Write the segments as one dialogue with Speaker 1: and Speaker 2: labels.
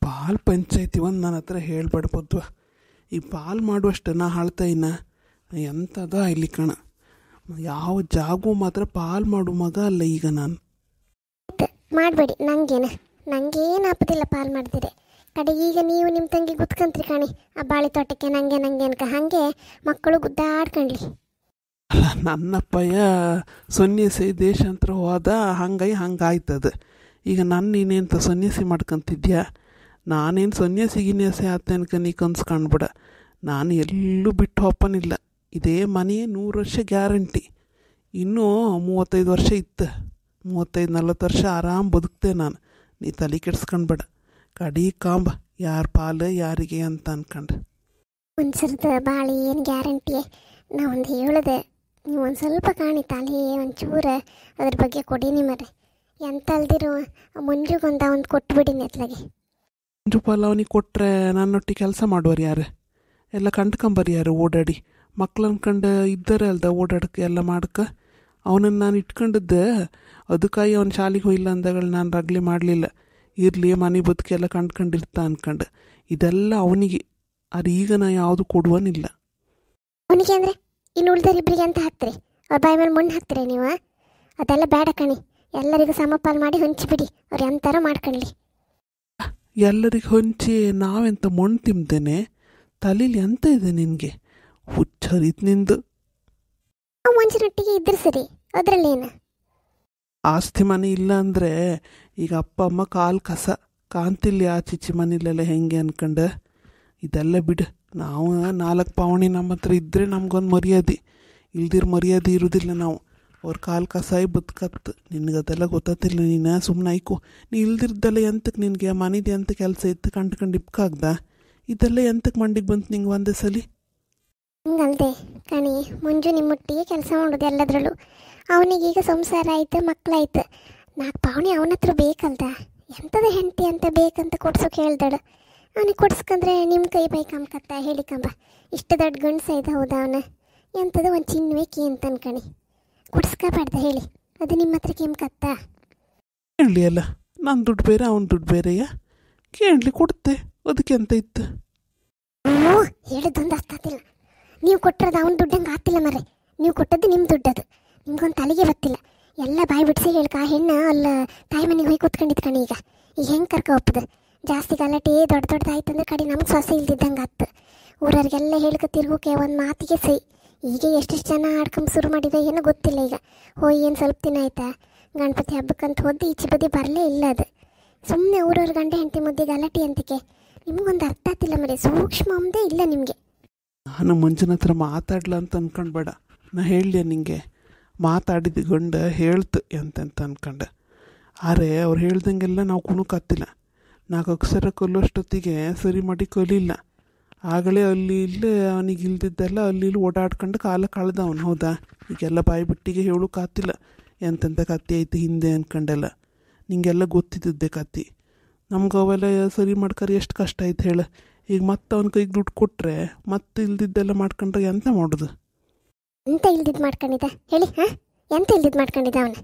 Speaker 1: ಪಾಲ್ ಪಂಚಾಯ್ತಿ ಒಂದು ನನ್ನ ಹತ್ರ ಹೇಳ್ಬೇಡ್ಬೋದ್ವ. ಈ ಪಾಲ್ ಮಾಡುವಷ್ಟು ನಾ ಹಾಳ್ತಾ ಇನ್ನ ಎಂಥದ ಇಲ್ಲಿ ಕಣ. ಯಾವ ಜಾಗು ಮಾತ್ರ ಪಾಲ್ ಮಾಡು ಮಗ ಅಲ್ಲ ಈಗ ನಾನು.
Speaker 2: ಮಾಡಬೇಡಿ, ನಂಗೇನು ಆಪದಿಲ್ಲ ಪಾಲ್ ಮಾಡ್ತೀರಿ ಕಡೆಗೆ. ಈಗ ನೀವು ನಿಮ್ಮ ತಂಗಿ ಗುತ್ಕಂತ್ರಿ ಕಾಣಿ ಆ ಬಾಳೆ ತೋಟಕ್ಕೆ ನಂಗೆ ಅನ್ಕ ಹಾಗೆ ಮಕ್ಕಳು ಗುದ್ದಾಡ್ಕಂಡ್ಲಿ.
Speaker 1: ಅಲ್ಲ ನನ್ನಪ್ಪಯ್ಯ ಸನ್ಯಾಸಿ ದೇಶಾಂತರ ಹೋದ, ಹಂಗಾಯ್ತದ. ಈಗ ನೀನೇಂತ ಸನ್ಯಾಸಿ ಮಾಡ್ಕೊಂತಿದ್ಯಾ? ನಾನೇನು ಸನ್ಯಾಸಿ ಗಿನ್ಯಾಸಿ ಆತ ಅನ್ಕ ನೀ ಕನ್ಸು ಕಾಣ್ಬೇಡ. ನಾನು ಎಲ್ಲೂ ಬಿಟ್ಟು ಹೋಪನಿಲ್ಲ. ಇದೇ ಮನೆ 100 ವರ್ಷ ಗ್ಯಾರಂಟಿ. ಇನ್ನೂ 35 ವರ್ಷ ಇತ್ತು. 35-40 ವರ್ಷ ಆರಾಮ್ ಬದುಕ್ತೆ ನಾನು. ನೀ ತಲೆ ಕೆಡ್ಸ್ಕೊಂಡ್ಬೇಡ. ಕಡಿ ಕಾಂಬ ಯಾರ ಪಾಲು ಯಾರಿಗೆ ಅಂತ ಅನ್ಕಂಡು.
Speaker 2: ಒಂದ್ಸರದ ಬಾಳೆ ಏನು ಗ್ಯಾರಂಟಿ? ನಾ ಒಂದು ಹೇಳಿದೆ, ನೀವು ಒಂದು ಸ್ವಲ್ಪ ಕಾಣಿ ತಲೆ ಒಂಚೂರು ಅದ್ರ ಬಗ್ಗೆ ಕೊಡೀನಿ ಮರೆ. ಎಂತ ಅಲ್ದಿರು ಮುಂಜುಗೊಂದ ಒಂದು ಕೊಟ್ಬಿಡಿನಿ ಅತ್ಲಾಗೆ.
Speaker 1: ಮಂಜು ಪಾಲ್ ಅವನಿಗೆ ಕೊಟ್ಟರೆ ನನ್ನೊಟ್ಟಿಗೆ ಕೆಲಸ ಮಾಡುವರು ಯಾರು? ಎಲ್ಲ ಕಂಡ್ಕೊಂಬರಿ ಯಾರು ಓಡಾಡಿ ಮಕ್ಳು ಅನ್ಕಂಡು ಇದ್ದಾರೆ ಅಲ್ದ ಓಡಾಡಕ್ಕೆ ಎಲ್ಲ ಮಾಡಕ್ಕೆ. ಅವನನ್ನು ನಾನು ಇಟ್ಕೊಂಡಿದ್ದೆ ಅದಕ್ಕಾಗಿ ಅವ್ನು ಶಾಲೆಗೆ ಹೋಗಿಲ್ಲ ಅಂದಗಳು ನಾನು ರಗ್ಲಿ ಮಾಡಲಿಲ್ಲ. ಇರಲಿ ಮನೆ ಬದುಕೆಲ್ಲ ಕಂಡ್ಕೊಂಡಿರ್ತಾ ಅನ್ಕಂಡು. ಇದೆಲ್ಲ ಅವನಿಗೆ. ಅದು ಈಗ ನಾ ಯಾವುದು ಕೊಡುವನಿಲ್ಲ
Speaker 2: ಅವನಿಗೆ. ಅಂದರೆ ಇನ್ನು ಉಳ್ದರಿಬ್ಬರಿಗೆ ಅಂತ ಹಾಕ್ತೀರಿ, ಅವ್ರ ಬಾಯಿ ಮೇಲೆ ಮಣ್ಣು ಹಾಕ್ತೀರಿ ನೀವು? ಅದೆಲ್ಲ ಬೇಡ ಕಣಿ. ಎಲ್ಲರಿಗೂ ಸಮಪಾಲು ಮಾಡಿ ಹೊಂಚಿಬಿಡಿ, ಅವ್ರು ಎಂಥರ ಮಾಡ್ಕೊಳ್ಳಿ.
Speaker 1: ಎಲ್ಲರಿಗೆ ಹೊಂಚಿ ನಾವೆಂತ ಮಣ್ಣು ತಿಂತೇನೆ? ತಲೆಯಲ್ಲಿ ಎಂತ ಇದೆ ನಿನಗೆ? ಹುಚ್ಚರಿತ್ ನಿಂದು.
Speaker 2: ಮುಂಚಿನೊಟ್ಟಿಗೆ ಇದ್ರೆ ಸರಿ, ಅದರಲ್ಲೇನು?
Speaker 1: ಆಸ್ತಿ ಮನೆ ಇಲ್ಲ ಅಂದರೆ ಈಗ ಅಪ್ಪ ಅಮ್ಮ ಕಾಲು ಕಸ ಕಾಂತಿಲ್ಲಿ ಆಚಿಚ್ಚಿ ಮನೇಲೆಲ್ಲ ಹೆಂಗೆ ಅನ್ಕಂಡು. ಇದೆಲ್ಲ ಬಿಡು. ನಾವು 4 ಪಾವಣಿ ನಮ್ಮ ಹತ್ರ ಇದ್ದರೆ ನಮ್ಗೊಂದು ಮರ್ಯಾದೆ. ಇಲ್ದಿರ ಮರ್ಯಾದೆ ಇರೋದಿಲ್ಲ ನಾವು. ಅವ್ರ ಕಾಲು ಕಸಾಯಿ ಬದುಕತ್ತು. ನಿನಗದೆಲ್ಲ ಗೊತ್ತಿಲ್ಲ. ನೀನು ಸುಮ್ಮನೆ ಆಯ್ಕೋ. ನೀ ಇಲ್ದಿರ್ದಲ್ಲ ಎಂತಕ್ಕೆ ನಿನಗೆ ಮನೆದು ಎಂತ ಕೆಲಸ ಇತ್ತು ಕಂಡು ಇಪ್ಕಾಗ್ದ? ಇದೆಲ್ಲ ಎಂತಕ್ಕೆ ಮಂಡಿಗೆ ಬಂತು ನಿಂಗೆ ಒಂದೇ ಸಲ?
Speaker 2: ಹಿಂಗಲ್ದೆ ಕಣಿ, ಮುಂಜು ನಿಮ್ಮೊಟ್ಟಿಗೆ ಕೆಲಸ ಮಾಡೋದು ಎಲ್ಲದ್ರಲ್ಲೂ. ಅವನಿಗೀಗ ಸಂಸಾರ ಆಯ್ತು, ಮಕ್ಕಳಾಯ್ತು. 4 ಪಾವಣಿ ಅವನ ಹತ್ರ ಬೇಕಲ್ದ? ಎಂಥದ ಹೆಂಡತಿ ಅಂತ ಬೇಕಂತ ಕೊಡ್ಸೋಕೆ ಹೇಳ್ದಾಡು. ಅವನಿಗೆ ಕೊಡ್ಸ್ಕಂದ್ರೆ ನಿಮ್ಮ ಕೈ ಬೈ ಕಂಬಕತ್ತ ಹೇಳಿಕಂಬ. ಇಷ್ಟು ದೊಡ್ಡ ಗಂಡಸ ಇದೆ ಹೌದಾ ಅವನು? ಎಂಥದ ಒಂದು ಚಿನ್ನವೆ ಕಿ ಅಂತ ಅನ್ಕಣಿ ಕೊಡ್ಸ್ಕೊಬಾರ್ದ ಹೇಳಿ. ಅದು ನಿಮ್ಮ ಹತ್ರ ಕೆಂಕತ್ತ?
Speaker 1: ಕೇಳಲಿ ಅಲ್ಲ, ನನ್ನ ದುಡ್ಡು ಬೇರೆ ಅವನ ದುಡ್ಡು ಬೇರೆಯಾ? ಕೇಳಲಿ ಕೊಡುತ್ತೆ, ಅದಕ್ಕೆ ಅಂತ ಇತ್ತು.
Speaker 2: ಹೇಳಿದ್ದೊಂದು ಅರ್ಥ ಆಗ್ತಿಲ್ಲ. ನೀವು ಕೊಟ್ಟಿರೋದು ಅವನ ದುಡ್ಡಂಗೆ ಆಗ್ತಿಲ್ಲ ಮರ್ರೆ. ನೀವು ಕೊಟ್ಟದ್ದು ನಿಮ್ಮ ದುಡ್ಡದು. ನಿಮ್ಗೊಂದು ತಲೆಗೆ ಗೊತ್ತಿಲ್ಲ. ಎಲ್ಲ ಬಾಯಿ ಬಿಡಿಸಿ ಹೇಳ್ಕ ಆ ಹೆಣ್ಣು ಅಲ್ಲ ತಾಯಿ ಮನೆಗೆ ಹೋಗಿ ಕೂತ್ಕೊಂಡಿದ್ದು ಕಣಿ. ಈಗ ಹೆಂಗೆ ಕರ್ಕ ಹೋಗ್ತದೆ? ಜಾಸ್ತಿ ಗಲಾಟೆ ದೊಡ್ಡದಾಯ್ತು ಅಂದ್ರೆ ಕಡೆ ನಮ್ಗೆ ಸೊಸೆ ಇಲ್ದಿದ್ದಂಗೆ ಆತು. ಊರವ್ರಿಗೆಲ್ಲ ಹೇಳ್ಕ ತಿರ್ಗೋಕೆ ಒಂದು ಮಾತಿಗೆ ಸೈ. ಈಗ ಎಷ್ಟೆಷ್ಟು ಜನ ಆಡ್ಕೊಂಬ ಶುರು ಮಾಡಿದೆ ಏನೋ ಗೊತ್ತಿಲ್ಲ. ಈಗ ಹೋಗಿ ಏನು ಸ್ವಲ್ಪ ದಿನ ಆಯ್ತಾ? ಗಣಪತಿ ಹಬ್ಬಕ್ಕಂತ ಹೋದ್ದು ಈಚೆ ಬದಿ ಬರಲೇ ಇಲ್ಲ. ಅದು ಸುಮ್ಮನೆ ಊರವ್ರ ಗಂಡ ಹೆಂಡತಿ ಮುದ್ದೆ ಗಲಾಟೆ ಅಂತಕ್ಕೆ. ನಿಮಗೊಂದು ಅರ್ಥ ಆಗ್ತಿಲ್ಲ ಮರೆ. ಸೂಕ್ಷ್ಮ ಅಂದೇ ಇಲ್ಲ ನಿಮಗೆ.
Speaker 1: ನಾನು ಮುಂಚಿನ ಹತ್ರ ಮಾತಾಡ್ಲ ಅಂತ ಅನ್ಕೊಂಡ್ಬೇಡ. ನಾ ಹೇಳಲಿಯ ನಿಂಗೆ? ಮಾತಾಡಿದ ಗಂಡ ಹೇಳ್ತು ಎಂತೆಂತ ಅನ್ಕಂಡು. ಆದರೆ ಅವ್ರು ಹೇಳ್ದಂಗೆಲ್ಲ ನಾವು ಕುಣುಕತ್ತಿಲ್ಲ. 4 ಅಕ್ಷರ ಕಲ್ಲೋಷ್ಟೊತ್ತಿಗೆ ಸರಿ ಮಾಡಿ ಕಲಿಲ್ಲ. ಆಗಲೇ ಅಲ್ಲಿ ಇಲ್ಲೇ ಅವನಿಗೆ ಇಲ್ದಿದ್ದೆಲ್ಲ ಅಲ್ಲಿ ಇಲ್ಲಿ ಓಡಾಡ್ಕೊಂಡು ಕಾಲ ಕಳೆದ ಅವನು. ಹೌದಾ? ಈಗೆಲ್ಲ ಬಾಯಿ ಬಿಟ್ಟಿಗೆ ಹೇಳೋಕ್ಕಾತಿಲ್ಲ ಎಂತೆಂಥ ಕತ್ತಿ ಐತೆ ಹಿಂದೆ ಅನ್ಕಂಡೆಲ್ಲ. ನಿಂಗೆಲ್ಲ ಗೊತ್ತಿದ್ದೆ ಕತ್ತಿ. ನಮ್ಗೆ ಅವೆಲ್ಲ ಸರಿ ಮಾಡ್ಕರಿ ಎಷ್ಟು ಕಷ್ಟ ಆಯ್ತು ಹೇಳು. ಈಗ ಮತ್ತೆ ಅವನ ಕೈಗೆ ದುಡ್ಡು ಕೊಟ್ಟರೆ ಮತ್ತೆ ಇಲ್ದಿದ್ದೆಲ್ಲ ಮಾಡ್ಕೊಂಡ್ರೆ ಎಂತ ಮಾಡೋದು?
Speaker 2: ಎಂತ ಇಲ್ದಿದ್ದು ಮಾಡ್ಕೊಂಡಿದ್ದ ಹೇಳಿ? ಹಾಂ, ಎಂತ ಇಲ್ದಿದ್ದು ಮಾಡ್ಕೊಂಡಿದ್ದ ಅವನು?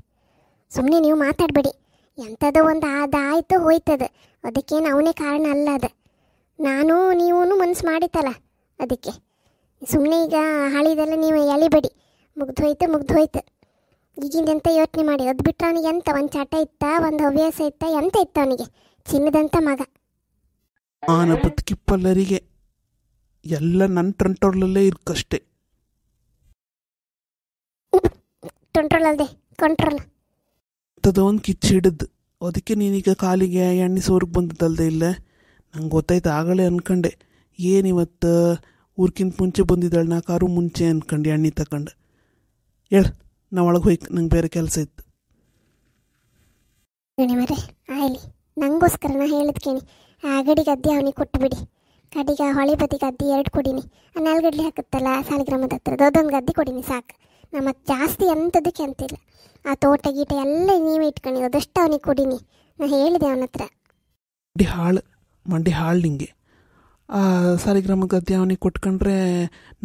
Speaker 2: ಸುಮ್ಮನೆ ನೀವು ಮಾತಾಡಬೇಡಿ. ಎಂಥದೋ ಒಂದು ಆಯ್ತು ಹೋಯ್ತದ. ಅದಕ್ಕೇನು ಅವನೇ ಕಾರಣ ಅಲ್ಲ. ಅದು ನಾನು ನೀವು ಮನಸ್ಸು ಮಾಡಿತ್ತಲ್ಲ ಅದಕ್ಕೆ. ಸುಮ್ಮನೆ ಈಗ ಹಳಿದೆಲ್ಲ ನೀವು ಎಳಿಬೇಡಿ. ಮುಗ್ದೋಯ್ತು. ಈಗಿಂದ ಎಂತ ಯೋಚನೆ ಮಾಡಿ. ಅದು ಬಿಟ್ಟರೆ ಅವನಿಗೆ ಎಂತ ಒಂದು ಚಟ ಇತ್ತ, ಒಂದು ಹವ್ಯಾಸ ಇತ್ತ, ಎಂತ ಇತ್ತ ಅವನಿಗೆ? ಚಿನ್ನದಂತ ಮಗ.
Speaker 1: ಆನ ಬದುಕಿಪ್ಪಲ್ಲರಿಗೆ ಎಲ್ಲ ನನ್ನ ಟ್ರಂಟೋರ್ಲಲ್ಲೇ ಇರ್ಕಷ್ಟೆ.
Speaker 2: ಕಂಟ್ರೋಲ್ ಅಲ್ಲದೆ ಕಂಟ್ರೋಲ್
Speaker 1: ಒಂದು ಕಿಚ್ಚಿಡಿದ್ದು. ಅದಕ್ಕೆ ನೀನೀಗ ಕಾಲಿಗೆ ಎಣ್ಣೆ ಸೋರ್ಗೆ ಬಂದದ್ದಲ್ದೆ ಇಲ್ಲ. ನಂಗೆ ಗೊತ್ತಾಯ್ತು ಆಗಲೇ ಅನ್ಕಂಡೆ. ಏನಿವತ್ತು ಊರ್ಕಿಂತ ಮುಂಚೆ ಬಂದಿದ್ದಾಳೆ, 4 ಕಾರು ಮುಂಚೆ ಅನ್ಕಂಡು ಎಣ್ಣೆ ತಗೊಂಡು. ಹೇಳು, ನಾ ಒಳಗೆ ಹೋಯ್ತು, ನಂಗೆ ಬೇರೆ ಕೆಲಸ ಇತ್ತು.
Speaker 2: ಮರೆ ಆಯ್ಲಿ, ನಂಗೋಸ್ಕರ ನಾ ಹೇಳಿದ್ ಕೇಳಿ. ಆ ಗಡಿ ಗದ್ದೆ ಅವನಿಗೆ ಕೊಟ್ಟು ಬಿಡಿ. ಕಡಿಗೆ ಹೊಳೆ ಬದಿ ಗದ್ದೆ 2 ಕೊಡೀನಿ. ಆ 4 ಗಡ್ಲಿ ಹಾಕುತ್ತಲ್ಲ ಸಾಲಿಗ್ರಾಮದ ಹತ್ರ ದೊಡ್ಡೊಂದು ಗದ್ದೆ ಕೊಡೀನಿ ಸಾಕು. ನಮ್ಮ ಜಾಸ್ತಿ ಎಂಥದಕ್ಕೆ ಅಂತಿಲ್ಲ. ಆ ತೋಟ ಗೀಟ ಎಲ್ಲ ನೀವೇ ಇಟ್ಕೊಂಡು ಅದಷ್ಟು ಅವನಿಗೆ ಕೊಡೀನಿ. ನಾ ಹೇಳಿದೆ ಅವನ ಹತ್ರ.
Speaker 1: ಮಂಡಿ ಹಾಳು ನಿಂಗೆ. ಆ ಸಾಲಿಗ್ರಾಮ ಗದ್ದೆ ಅವನಿಗೆ ಕೊಟ್ಕೊಂಡ್ರೆ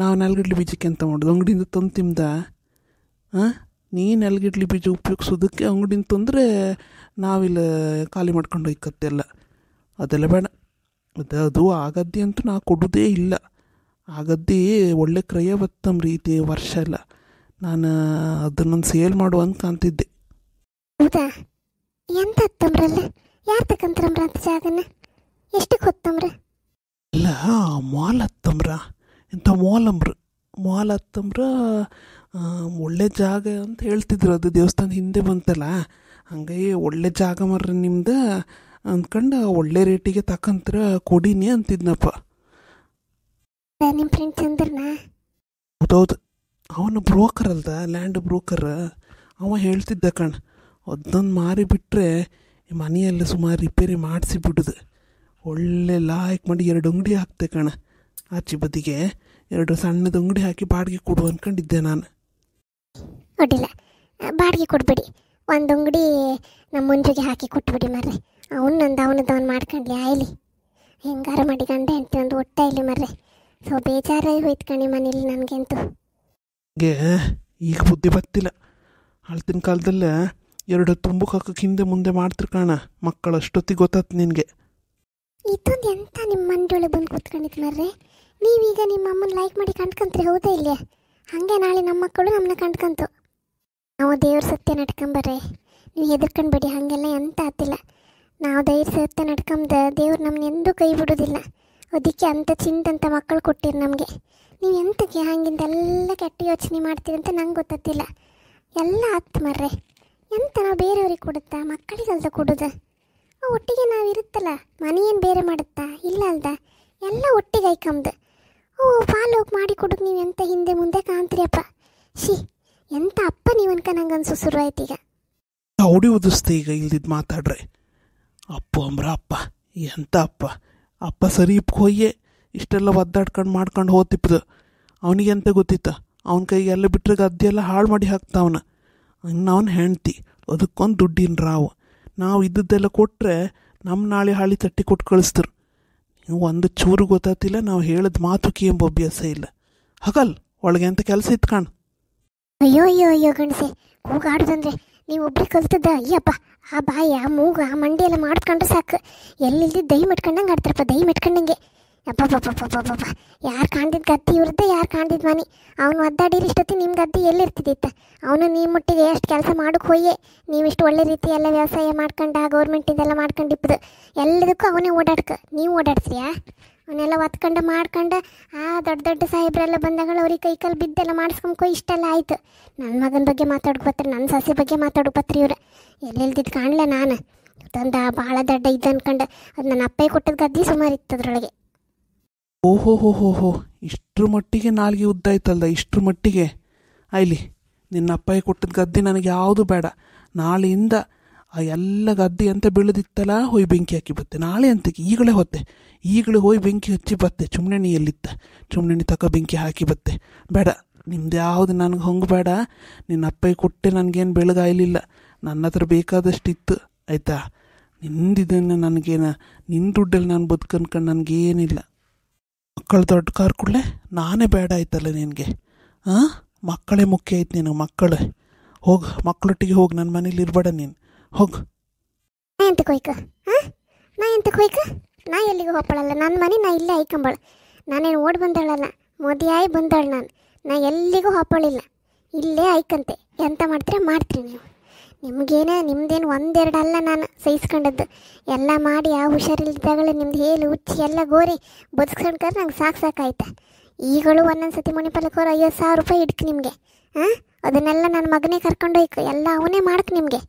Speaker 1: ನಾವು 4 ಗಡ್ಲಿ ಬೀಜಕ್ಕೆ ಅಂತ ಮಾಡೋದು? ಅಂಗಡಿಯಿಂದ ತಂದು ತಿಂದ? ಹಾಂ, ನೀ 4 ಗಡ್ಲಿ ಬೀಜ ಉಪಯೋಗಿಸೋದಕ್ಕೆ ಅಂಗಡಿಯಿಂದ ತಂದರೆ ನಾವಿಲ್ಲ ಖಾಲಿ ಮಾಡ್ಕೊಂಡು ಹೋಯ್ಕತ್ತೆಲ್ಲ. ಅದೆಲ್ಲ ಬೇಡ. ಅದು ಆ ಗದ್ದೆ ಅಂತೂ ನಾ ಕೊಡೋದೇ ಇಲ್ಲ. ಆ ಗದ್ದೆ ಒಳ್ಳೆ ಕ್ರಯ ಬತ್ತಂಬ್ರಿ ಇದು ವರ್ಷ ಎಲ್ಲ. ನಾನು ಅದನ್ನು ಸೇಲ್ ಮಾಡುವ ಅಂತ ಕಾಣ್ತಿದ್ದೆ.
Speaker 2: ಹೌದಾ? ಎಂತ ಹತ್ತಂಬ್ರಲ್ಲ? ಯಾರು ತಕ್ಕಂತಾರಂಬ್ರ ಅಂತ ಜಾಗನ? ಎಷ್ಟಕ್ಕೆ ಹೊತ್ತಂಬ್ರ?
Speaker 1: ಇಲ್ಲ, ಮಾಲ್ ಹತ್ತಂಬ್ರ. ಎಂಥ ಮಾಲ್ ಹತ್ತಂಬ್ರ ಒಳ್ಳೆ ಜಾಗ ಅಂತ ಹೇಳ್ತಿದ್ರು. ಅದು ದೇವಸ್ಥಾನದ ಹಿಂದೆ ಬಂತಲ್ಲ, ಹಂಗಾಗಿ ಒಳ್ಳೆ ಜಾಗ ಮರ್ರಿ ನಿಮ್ದು ಅಂದ್ಕೊಂಡು ಒಳ್ಳೆ ರೇಟಿಗೆ ತಕ್ಕಂತರ ಕೊಡೀನಿ ಅಂತಿದ್ನಪ್ಪ.
Speaker 2: ನಿಮ್ಮ ಫ್ರೆಂಡ್ಸ್ ಅಂದ್ರನಾ?
Speaker 1: ಹೌದೌದು, ಅವನು ಬ್ರೋಕರ್ ಅಲ್ದ, ಲ್ಯಾಂಡ್ ಬ್ರೋಕರ್. ಅವ ಹೇಳ್ತಿದ್ದ ಕಣ್, ಅದೊಂದು ಮಾರಿ ಬಿಟ್ಟರೆ ಮನೆಯಲ್ಲಿ ಸುಮಾರು ರಿಪೇರಿ ಮಾಡಿಸಿ ಬಿಡುದು. ಒಳ್ಳೆ ಲಾಯಕ್ ಮಾಡಿ 2 ಅಂಗಡಿ ಹಾಕ್ತೆ ಕಣ. ಆಚೆ ಬದಿಗೆ 2 ಸಣ್ಣದ ಅಂಗಡಿ ಹಾಕಿ ಬಾಡಿಗೆ ಕೊಡು ಅಂದ್ಕೊಂಡಿದ್ದೆ ನಾನು.
Speaker 2: ಅಡ್ಡಿಲ್ಲ, ಬಾಡಿಗೆ ಕೊಡ್ಬೇಡಿ. ಒಂದು ಅಂಗಡಿ ನಮ್ಮ ಮುಂಜೆಗೆ ಹಾಕಿ ಕೊಟ್ಬಿಡಿ ಮರ್ರೆ. ಅವನದವನು ಮಾಡ್ಕೊಂಡ್ಲಿ ಆಯ್ಲಿ. ಹೆಂಗಾರ ಮಾಡಿ ಗಂಡ ಹೆಂಡ್ತಿ ಒಂದು ಒಟ್ಟ ಇಲ್ಲಿ ಮರ್ರೆ. ಸೊ ಬೇಜಾರಾಗಿ ಹೋಯ್ತು ಕಣಿ ಮನೇಲಿ ನನಗಂತೂ.
Speaker 1: ಹಂಗೆ ಈಗ ಬುದ್ಧಿ ಬರ್ತಿಲ್ಲ. ಹಳ್ತಿನ ಕಾಲದಲ್ಲೇ 2 ತುಂಬಕ್ಕೆ ಹಾಕಕ್ಕೆ ಹಿಂದೆ ಮುಂದೆ ಮಾಡ್ತಿರ್ ಕಾಣ ಮಕ್ಕಳು. ಅಷ್ಟೊತ್ತಿಗೆ ಗೊತ್ತಾಯ್ತು ನಿನಗೆ.
Speaker 2: ಇದೊಂದು ಎಂತ ನಿಮ್ಮ ಮಂಡೊಳಗೆ ಬಂದು ಕೂತ್ಕೊಂಡಿತ್ತು ಮರ್ರೆ. ನೀವೀಗ ನಿಮ್ಮ ಅಮ್ಮನ ಲೈಕ್ ಮಾಡಿ ಕಂಡ್ಕೊಂತ್ರಿ, ಹೌದಾ ಇಲ್ಲ? ಹಾಗೆ ನಾಳೆ ನಮ್ಮ ಮಕ್ಕಳು ನಮ್ಮನ್ನ ಕಂಡ್ಕಂತು. ನಾವು ದೇವ್ರ ಸತ್ಯ ನಡ್ಕೊಂಬರ್ರೆ, ನೀವು ಹೆದರ್ಕೊಂಡ್ಬೇಡಿ. ಹಾಗೆಲ್ಲ ಎಂತ ಆತಿಲ್ಲ. ನಾವು ಧೈರ್ಯ ಸತ್ಯ ನಡ್ಕೊಂಬ ದೇವ್ರು ನಮ್ಮನ್ನ ಎಂದೂ ಕೈ ಬಿಡೋದಿಲ್ಲ. ಅದಕ್ಕೆ ಅಂಥ ಚಿಂತಂತ ಮಕ್ಕಳು ಕೊಟ್ಟಿರಿ ನಮಗೆ. ನೀವು ಎಂತಕ್ಕೆ ಹಂಗಿಂದೆಲ್ಲ ಕೆಟ್ಟ ಯೋಚನೆ ಮಾಡ್ತೀರಿ ಅಂತ ನಂಗೆ ಗೊತ್ತಿಲ್ಲ. ಎಲ್ಲ ಆತ್ತು ಮರ್ರೆ. ಎಂತ ನಾವು ಬೇರೆಯವ್ರಿಗೆ ಕೊಡುತ್ತಾ, ಮಕ್ಕಳಿಗಲ್ದ ಕೊಡೋದು? ಒಟ್ಟಿಗೆ ನಾವು ಇರುತ್ತಲ್ಲ, ಮನೆಯೇನು ಬೇರೆ ಮಾಡುತ್ತಾ? ಇಲ್ಲ ಅಲ್ದ, ಎಲ್ಲ ಒಟ್ಟಿಗೆ ಐಕಂಬ್ದು. ಫಾಲೋ ಹೋಗಿ ಮಾಡಿ ಕೊಡೋದು ನೀವು ಎಂತ ಹಿಂದೆ ಮುಂದೆ ಕಾಣ್ತೀರಿ ಅಪ್ಪ. ಎಂತ ಅಪ್ಪ ನೀವು ಅನ್ಕ ನಂಗೆ ಅನ್ಸು ಶುರು ಆಯ್ತು ಈಗ.
Speaker 1: ಹೊಡಿ ಉದಿಸ್ತೆ ಈಗ ಇಲ್ದಿದ್ದು ಮಾತಾಡ್ರೆ. ಅಪ್ಪ ಅಂಬ್ರ ಅಪ್ಪ, ಎಂತ ಅಪ್ಪ ಸರಿ ಹೋಯ್ಯೆ ಇಷ್ಟೆಲ್ಲ ಒದ್ದಾಡ್ಕೊಂಡು ಮಾಡ್ಕೊಂಡು ಹೋತಿಪ್ಪದು. ಅವನಿಗೆ ಎಂತ ಗೊತ್ತಿತ್ತ? ಅವನ ಕೈಗೆ ಎಲ್ಲ ಬಿಟ್ಟರೆ ಗದ್ದೆಲ್ಲ ಹಾಳು ಮಾಡಿ ಹಾಕ್ತಾವನ. ಇನ್ನು ಅವನ ಹೆಂಡ್ತಿ, ಅದಕ್ಕೊಂದು ದುಡ್ಡಿನ ರಾವು. ನಾವು ಇದ್ದದ್ದೆಲ್ಲ ಕೊಟ್ಟರೆ ನಮ್ಮ ನಾಳೆ ಹಾಳಿ ತಟ್ಟಿ ಕೊಟ್ಟು ಕಳಿಸ್ತಾರೆ. ನೀವು ಒಂದು ಚೂರು ಗೊತ್ತಾತಿಲ್ಲ, ನಾವು ಹೇಳಿದ ಮಾತುಕಿ ಎಂಬ ಅಭ್ಯಾಸ ಇಲ್ಲ. ಹಗಲ್ ಒಳಗೆ ಅಂತ ಕೆಲಸ ಇತ್ತು ಕಾಣ್.
Speaker 2: ಅಯ್ಯೋ ಗಣಸೆ, ಕೂಗಾಡ್ದಂದ್ರೆ ನೀವು ಒಬ್ರಿಗೆ ಕಲ್ತದ? ಅಯ್ಯಪ್ಪ, ಆ ಬಾಯಿ, ಆ ಮೂಗು, ಆ ಮಂಡಿ ಎಲ್ಲ ಮಾಡ್ಕೊಂಡ್ರೆ ಸಾಕು. ಎಲ್ಲಿಲ್ದಿ ದೈ ಮೆಟ್ಕೊಂಡಂಗೆ ಆಡ್ತಾರಪ್ಪ, ದೈ ಮೆಟ್ಕೊಂಡಂಗೆ. ಅಪ್ಪಪ್ಪಪ್ಪಪ್ಪಪ್ಪ, ಯಾರು ಕಾಣ್ದಿದ್ದು ಗದ್ದೆ ಇವ್ರದ್ದೆ, ಯಾರು ಕಾಣ್ದಿದ್ದು ಮನೆ. ಅವನು ಒದ್ದಾಡಿರಿ ಇಷ್ಟೊತ್ತಿ ನಿಮ್ಮ ಗದ್ದೆ ಎಲ್ಲಿರ್ತಿದ್ದಿತ್ತ? ಅವನು ನಿಮ್ಮ ಮುಟ್ಟಿಗೆ ಎಷ್ಟು ಕೆಲಸ ಮಾಡೋಕೆ ಹೋಯ್ಯೆ. ನೀವಿಷ್ಟು ಒಳ್ಳೆ ರೀತಿ ಎಲ್ಲ ವ್ಯವಸಾಯ ಮಾಡ್ಕೊಂಡು ಆ ಗೌರ್ಮೆಂಟಿಂದೆಲ್ಲ ಮಾಡ್ಕೊಂಡಿಪ್ಪದು. ಎಲ್ಲದಕ್ಕೂ ಅವನೇ ನೀವು ಓಡಾಡ್ತೀಯಾ? ಅವನ್ನೆಲ್ಲ ಒತ್ಕೊಂಡು ಮಾಡ್ಕೊಂಡು ದೊಡ್ಡ ದೊಡ್ಡ ಸಾಹೇಬ್ರೆಲ್ಲ ಬಂದಾಗಳು ಅವ್ರಿಗೆ ಕೈಕಾಲು ಬಿದ್ದೆಲ್ಲ ಮಾಡಿಸ್ಕೊಂಡ್ಕೊ ಇಷ್ಟೆಲ್ಲ ಆಯ್ತು. ನನ್ನ ಮಗನ ಬಗ್ಗೆ ಮಾತಾಡೋಕೆ ಬರ್ತಾರೆ, ನನ್ನ ಸೊಸೆ ಬಗ್ಗೆ ಮಾತಾಡೋಕೆ ಬರ್ತೀರಿ ಇವ್ರು. ಎಲ್ಲೆಲ್ದಿದ್ದು ಕಾಣಲ ನಾನು ತಂದ ಭಾಳ ದೊಡ್ಡ ಇದು ಅನ್ಕೊಂಡು. ಅದು ನನ್ನ ಅಪ್ಪಯ್ಯ ಕೊಟ್ಟದ ಗದ್ದೆ ಸುಮಾರು ಇತ್ತು ಅದರೊಳಗೆ.
Speaker 1: ಓಹೋ, ಇಷ್ಟ್ರ ಮಟ್ಟಿಗೆ ನಾಲ್ಗೆ ಉದ್ದಾಯ್ತಲ್ದ, ಇಷ್ಟ್ರ ಮಟ್ಟಿಗೆ ಆಯ್ಲಿ. ನಿನ್ನ ಅಪ್ಪಯ್ಯ ಕೊಟ್ಟದ ಗದ್ದೆ ನನಗೆ ಯಾವುದು ಬೇಡ. ನಾಳೆಯಿಂದ ಆ ಎಲ್ಲ ಗದ್ದೆ ಅಂತ ಬೀಳದಿತ್ತಲ್ಲ, ಹೋಯ್ ಬೆಂಕಿ ಹಾಕಿ ಬತ್ತೆ. ನಾಳೆ ಅಂತಕ್ಕೆ ಈಗಲೇ ಹೋಯ್ ಬೆಂಕಿ ಹಚ್ಚಿ ಬತ್ತೆ. ಚುಮ್ನೆಣ್ಣಿ ಎಲ್ಲಿತ್ತ? ಚುಮ್ನೆಣ್ಣಿ ತಕ ಬೆಂಕಿ ಹಾಕಿ ಬತ್ತೆ. ಬೇಡ, ನಿಮ್ದು ಯಾವುದು ನನಗೆ ಹಂಗೆ ಬೇಡ. ನಿನ್ನ ಅಪ್ಪಯ್ಯ ಕೊಟ್ಟೆ ನನಗೇನು ಬೆಳಗಾಯ್ಲಿಲ್ಲ, ನನ್ನ ಹತ್ರ ಬೇಕಾದಷ್ಟಿತ್ತು ಆಯಿತಾ. ನಿಂದಿದ್ದನ್ನು ನನಗೇನ, ನಿನ್ನ ದುಡ್ಡಲ್ಲಿ ನಾನು ಬದುಕನ್ಕೊಂಡು ನನಗೇನಿಲ್ಲ. ಮಕ್ಕಳು ದೊಡ್ಡ ಕಾರ್ ಕೊಡಲೆ ನಾನೇ ಬೇಡ ಆಯ್ತಲ್ಲ ನಿನಗೆ. ಮಕ್ಕಳೇ ಮುಖ್ಯ ಆಯ್ತು ನಿನಗೆ, ಮಕ್ಕಳೇ. ಹೋಗು, ಮಕ್ಕಳೊಟ್ಟಿಗೆ ಹೋಗಿ, ನನ್ನ ಮನೇಲಿ ಇರಬೇಡ ನೀನು, ಹೋಗು.
Speaker 2: ನಾ ಎಲ್ಲಿಗೂ ಹೋಗ್ಕೊಳ್ಳಲ್ಲ. ನನ್ನ ಮನೆ ನಾ ಇಲ್ಲೇ ಐಕಂಬಳ. ನಾನೇನು ಓಡಿ ಬಂದಾಳಲ್ಲ, ಮದುವೆಯಾಗಿ ಬಂದಾಳು. ನಾ ಎಲ್ಲಿಗೂ ಹೋಗ್ಕೊಳ್ಳಿಲ್ಲ, ಇಲ್ಲೇ ಐಕಂತೆ. ಎಂತ ಮಾಡ್ತೀರಿ ನೀವು? ನಿಮ್ದೇನು 1-2 ಅಲ್ಲ ನಾನು ಸಹಿಸ್ಕೊಂಡದ್ದು. ಎಲ್ಲ ಮಾಡಿ ಆ ಹುಷಾರಿಲ್ದಾಗಲೇ ನಿಮ್ದು ಹೇಳಿ ಹುಚ್ಚಿ ಎಲ್ಲ ಗೋರಿ ಬದುಸ್ಕೊಂಡ್ರೆ ನಂಗೆ ಸಾಕಾಯ್ತ. ಈಗಳು ಒಂದೊಂದು ಸತಿ ಮುನಿಪಲ್ಲಕೋರು 50,000 ರೂಪಾಯಿ ಇಡ್ಕು ನಿಮಗೆ. ಅದನ್ನೆಲ್ಲ ನನ್ನ ಮಗನೇ ಕರ್ಕೊಂಡೋಯ್ಕು, ಎಲ್ಲ ಅವನೇ ಮಾಡಕ್ಕೆ ನಿಮಗೆ.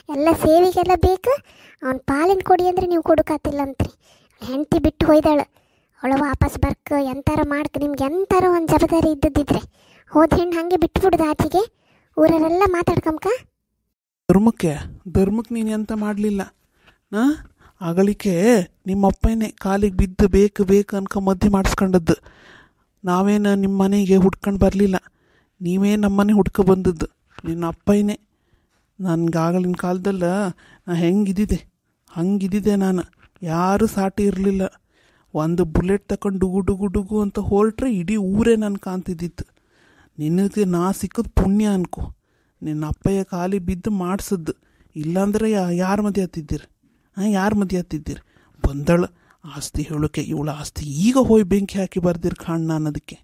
Speaker 2: ಎಲ್ಲ ಸೇವಿಗೆಲ್ಲ ಬೇಕು. ಅವ್ನ ಪಾಲಿನ ಕೊಡಿ ಅಂದರೆ ನೀವು ಕೊಡೋಕ್ಕಾತಿಲ್ಲ ಅಂತ್ರಿ. ಹೆಂಡತಿ ಬಿಟ್ಟು ಹೋಯ್ದಾಳು, ಅವಳು ವಾಪಸ್ ಬರ್ಕ ಎಂತಾರ ಮಾಡ್ಕ. ನಿಮ್ಗೆ ಎಂತಾರ ಒಂದು ಜವಾಬ್ದಾರಿ ಇದ್ದದ್ದಿದ್ರೆ ಹೋದ ಹೆಣ್ಣು ಹಾಗೆ ಬಿಟ್ಬಿಡುದು ಆಚೆಗೆ. ಊರರೆಲ್ಲ ಮಾತಾಡ್ಕೊಂಬ.
Speaker 1: ಧರ್ಮಕ್ಕೆ ನೀನು ಎಂತ ಮಾಡಲಿಲ್ಲ. ಅಗಳಿಕೆ ನಿಮ್ಮಪ್ಪನೇ ಕಾಲಿಗೆ ಬಿದ್ದು ಬೇಕು ಅನ್ಕೊ ಮದ್ದೆ ಮಾಡಿಸ್ಕೊಂಡದ್ದು. ನಾವೇನು ನಿಮ್ಮ ಮನೆಗೆ ಹುಡ್ಕೊಂಡು ಬರಲಿಲ್ಲ, ನೀವೇ ನಮ್ಮನೆ ಹುಡ್ಕೊ ಬಂದದ್ದು. ನಿನ್ನ ಅಪ್ಪನೇ. ನನಗಾಗಲಿನ ಕಾಲದಲ್ಲ ನಾ ಹಂಗಿದ್ದಿದ್ದೆ ನಾನು. ಯಾರೂ ಸಾಟಿ ಇರಲಿಲ್ಲ. ಒಂದು ಬುಲೆಟ್ ತಗೊಂಡು ಡುಗು ಅಂತ ಹೊರಟ್ರೆ ಇಡೀ ಊರೇ ನಾನು ಕಾಣ್ತಿದ್ದಿತ್ತು. ನಿನಗೆ ನಾ ಸಿಕ್ಕೋದು ಪುಣ್ಯ ಅನ್ಕೋ. ನಿನ್ನ ಅಪ್ಪಯ್ಯ ಖಾಲಿ ಬಿದ್ದು ಮಾಡಿಸಿದ್ದು. ಇಲ್ಲಾಂದ್ರೆ ಯಾರು ಮದುವೆ ಹತ್ತಿದ್ದೀರಿ? ಬಂದಳು ಆಸ್ತಿ ಹೇಳೋಕೆ ಇವಳ ಆಸ್ತಿ ಈಗ ಹೋಗಿ ಬೆಂಕಿ ಹಾಕಿ ಬರ್ದಿರ್ ಕಾಣ್ ನಾನು ಅದಕ್ಕೆ.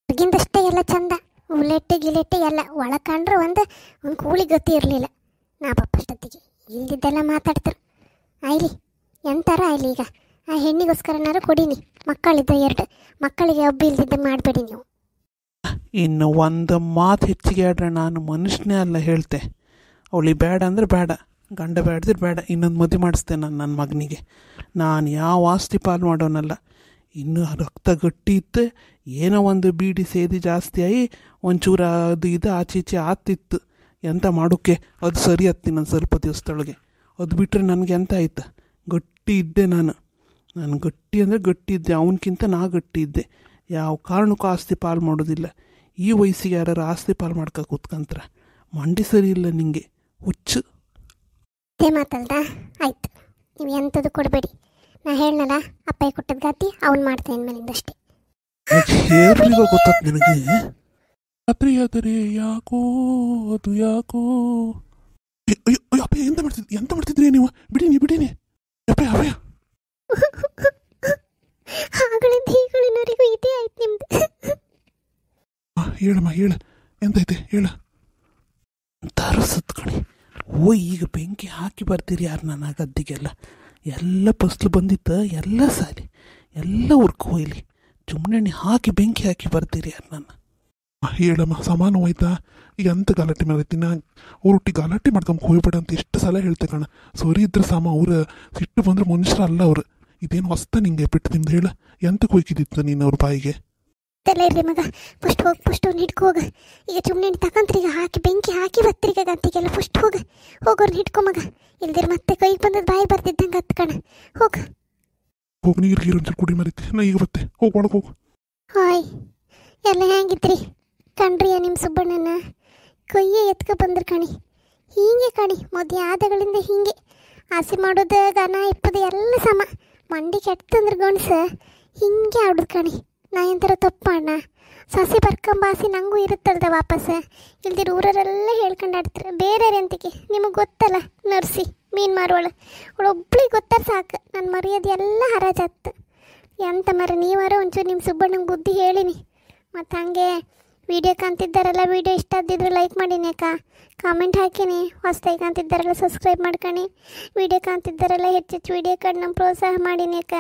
Speaker 2: ಹೊರಗಿಂದಷ್ಟೇ ಎಲ್ಲ ಚಂದ, ಉಲೆಟ್ಟೆ ಗಿಲೆಟ್ಟೆ ಎಲ್ಲ ಒಳಗೆ ಕಂಡ್ರೆ ಒಂದು ಕೂಳಿ ಗತಿ ಇರಲಿಲ್ಲ. ನಾ ಪಪ್ಪಷ್ಟೊತ್ತಿಗೆ ಇಲ್ದಿದ್ದೆಲ್ಲ ಮಾತಾಡ್ತಾರೆ. ಆಯ್ಲಿ ಎಂತಾರ ಆಯ್ಲಿ, ಈಗ ಆ ಹೆಣ್ಣಿಗೋಸ್ಕರನಾರು ಕೊಡೀನಿ. ಮಕ್ಕಳಿದ್ದ 2 ಮಕ್ಕಳಿಗೆ ಒಬ್ಬ ಇಲ್ದಿದ್ದ ಮಾಡಬೇಡಿ ನೀವು.
Speaker 1: ಇನ್ನು ಒಂದು ಮಾತು ಹೆಚ್ಚಿಗೆ ಆಡ್ರೆ ನಾನು ಮನುಷ್ಯನೇ ಅಲ್ಲ ಹೇಳ್ತೆ. ಅವಳಿಗೆ ಬೇಡ ಅಂದರೆ ಬೇಡ, ಗಂಡ ಬೇಡದ್ರೆ ಬೇಡ, ಇನ್ನೊಂದು ಮದುವೆ ಮಾಡಿಸ್ತೆ ನಾನು ನನ್ನ ಮಗನಿಗೆ. ನಾನು ಯಾವ ಆಸ್ತಿ ಪಾಲು ಮಾಡೋನಲ್ಲ. ಇನ್ನೂ ರಕ್ತ ಗಟ್ಟಿ ಇತ್ತು, ಏನೋ ಒಂದು ಬೀಡಿ ಸೇದಿ ಜಾಸ್ತಿ ಆಗಿ ಒಂಚೂರು ಅದು ಇದು ಆಚೆ ಈಚೆ ಆತಿತ್ತು. ಎಂತ ಮಾಡೋಕ್ಕೆ ಅದು ಸರಿ ಹತ್ತಿ ನಾನು ಸ್ವಲ್ಪ ದಿವಸದೊಳಗೆ. ಅದು ಬಿಟ್ಟರೆ ನನಗೆ ಎಂತ ಆಯ್ತು, ಗಟ್ಟಿ ಇದ್ದೆ ನಾನು ಗಟ್ಟಿ ಅಂದರೆ ಗಟ್ಟಿ ಇದ್ದೆ, ಅವನಕ್ಕಿಂತ ನಾ ಗಟ್ಟಿ ಇದ್ದೆ. ಯಾವ ಕಾರಣಕ್ಕೂ ಆಸ್ತಿ ಪಾಲು ಮಾಡೋದಿಲ್ಲ. ಈ ವಯಸ್ಸಿಗೆ ಯಾರು ಆಸ್ತಿ ಪಾಲು ಮಾಡ್ಕೊ ಕೂತ್ಕಂತ್ರ ಮಂಡಿ ಸರಿ ಇಲ್ಲ ನಿಂಗೆ, ಹುಚ್ಚು.
Speaker 2: ಅದೇ ಮಾತಲ್ದ, ಆಯ್ತು ನೀವು ಎಂಥದ್ದು ಕೊಡಬೇಡಿ. ನಾ ಹೇಳನಲ್ಲ ಅಪ್ಪ ಕೊಟ್ಟದ ಗಾತಿ ಅವ್ನು ಮಾಡ್ತೇನೆ ಮೇಲಿಂದಷ್ಟೇ.
Speaker 1: ಹೇರ್ಲಿವ ಗೊತ್ತಾತ್ ನಿನಗೆ. ರಾತ್ರಿ ಆದರೆ ಯಾಕೋ ಅದು ಯಾಕೋ. ಅಯ್ಯೋ ಅಪ್ಪ ಎಂತ ಮಾಡ್ತಿದ್ರಿ ನೀವು? ಬಿಡೀನಿ ಅಪ್ಪ ಅಪ್ಪಯ್ಯ.
Speaker 2: ಆಗಳಿಂದ ಈಗಳಿನವರೆಗೂ ಇದೇ ಆಯ್ತು ನಿಮ್ದು.
Speaker 1: ಹೇಳಮ್ಮ ಹೇಳ, ಎಂತೈತೆ ಹೇಳ. ತರಸತ್ ಕಣಿ. ಈಗ ಬೆಂಕಿ ಹಾಕಿ ಬರ್ತೀರಿ ಯಾರು ನನ್ನ ಗದ್ದಿಗೆಲ್ಲ. ಎಲ್ಲ ಫಸ್ಲು ಬಂದಿತ್ತು, ಎಲ್ಲ ಸಾಲಿ ಎಲ್ಲ ಉರ್ಕು ಹೋಯ್ಲಿ. ಚುಮ್ಮಣ್ಣೆ ಹಾಕಿ ಬೆಂಕಿ ಹಾಕಿ ಬರ್ತೀರಿ ಯಾರು ನನ್ನ. ಹೇಳಮ್ಮ, ಸಮಾನ ಹೋಯ್ತಾ? ಈಗ ಎಂತ ಗಲಾಟೆ ಮಾಡೈತಿ? ನಾನು ಅವ್ರೊಟ್ಟಿಗೆ ಗಲಾಟೆ ಮಾಡ್ಕೊಂಡು ಹೋಗ್ಬೇಡ ಅಂತ ಎಷ್ಟು ಸಲ ಹೇಳ್ತೆ ಕಣ. ಸರಿ ಇದ್ರೆ ಸಮ, ಅವ್ರ ಸಿಟ್ಟು ಬಂದ್ರೆ ಮನುಷ್ಯರ ಅಲ್ಲ ಅವ್ರು. ಇದೇನು ಹೊಸ್ತ ನಿಂಗೆ ಬಿಟ್ಟು ನಿಮ್ದು ಹೇಳ. ಎಂತಕ್ಕೆ ಹೋಯ್ಕಿದ್ದಿತ್ತು ನೀನು ಅವ್ರ ಬಾಯಿಗೆ?
Speaker 2: ಇರ್ರಿ ಮಗ, ಫಸ್ಟ್ ಅವ್ನು ಹಿಡ್ಕೊ ಹೋಗ. ಈಗ ಚುಮ್ಮನೆ ತಕೊಂತ್ರೀಗ ಹಾಕಿ ಬೆಂಕಿ ಹಾಕಿ ಬತ್ತೀಗ ಗಂತಿಗೆಲ್ಲ. ಫಸ್ಟ್ ಹೋಗೋರ್ನ ಹಿಡ್ಕೊ ಮಗ. ಇಲ್ದಿರ ಮತ್ತೆ ಕೈಗೆ ಬಂದದ್ದು ಬಾಯಿ ಬರ್ತಿದ್ದಂಗೆ ಹತ್ಕಣ. ಹೋಗು
Speaker 1: ನೀರು ಒಂಚೂರು ಕುಡಿ ಮರಿತಿ. ನಾ ಈಗ ಬತ್ತೆ, ಹೋಗಿ ಒಳಗೆ ಹೋಗು.
Speaker 2: ಹಾಯ್, ಎಲ್ಲ ಹೆಂಗಿದ್ರಿ ಕಣ್ರಿಯ ನಿಮ್ಮ ಸುಬ್ಬಣ್ಣನ? ಕೈಯೇ ಎತ್ಕೊ ಬಂದ್ರು ಕಣಿ. ಹೀಗೆ ಕಣಿ, ಮದುವೆ ಆದಗಳಿಂದ ಹೀಗೆ ಆಸೆ ಮಾಡೋದು, ಗನ ಇಪ್ಪದು ಎಲ್ಲ ಸಮ. ಮಂಡಿ ಕೆಟ್ಟಂದ್ರೆ ಗಣಸ ಹಿಂಗೆ ಆಡೋದು ಕಣಿ. ನಾ ಎಂಥರ ತಪ್ಪಣ್ಣ. ಸಸಿ ಬರ್ಕೊಂಬಾಸಿ ನನಗೂ ಇರುತ್ತಲ್ದ ವಾಪಸ್. ಇಲ್ದಿರ ಊರರೆಲ್ಲ ಹೇಳ್ಕೊಂಡು ಆಡ್ತಾರೆ. ಬೇರೆ ಎಂತಿಕೆ ನಿಮಗೆ ಗೊತ್ತಲ್ಲ, ನರ್ಸಿ ಮೀನು ಮಾರುವಳು ಅವಳೊಬ್ಳಿಗೆ ಗೊತ್ತಾರ ಸಾಕು, ನನ್ನ ಮರ್ಯಾದೆ ಎಲ್ಲ ಹರಾಜಾತ್ತು. ಎಂತ ಮರ ನೀವಾರ ಒಂಚೂರು ನಿಮ್ಮ ಸುಬ್ಬಣ್ಣಂಗೆ ಬುದ್ಧಿ ಹೇಳಿನಿ. ಮತ್ತು ಹಾಗೆ ವೀಡಿಯೋ ಕಾಣ್ತಿದ್ದಾರಲ್ಲ, ವೀಡಿಯೋ ಇಷ್ಟ ಆದಿದ್ರೆ ಲೈಕ್ ಮಾಡಿನಿ ಅಕ್ಕ, ಕಾಮೆಂಟ್ ಹಾಕಿನಿ. ಹೊಸ್ದಾಗಿ ಕಾಣ್ತಿದ್ದಾರಲ್ಲ ಸಬ್ಸ್ಕ್ರೈಬ್ ಮಾಡ್ಕೊಳ್ಳಿ. ವೀಡಿಯೋ ಕಾಣ್ತಿದ್ದಾರಲ್ಲ ಹೆಚ್ಚೆಚ್ಚು ವೀಡಿಯೋ ಕಡೆ ನಮ್ಮ ಪ್ರೋತ್ಸಾಹ ಮಾಡಿನಿ ಅಕ್ಕ.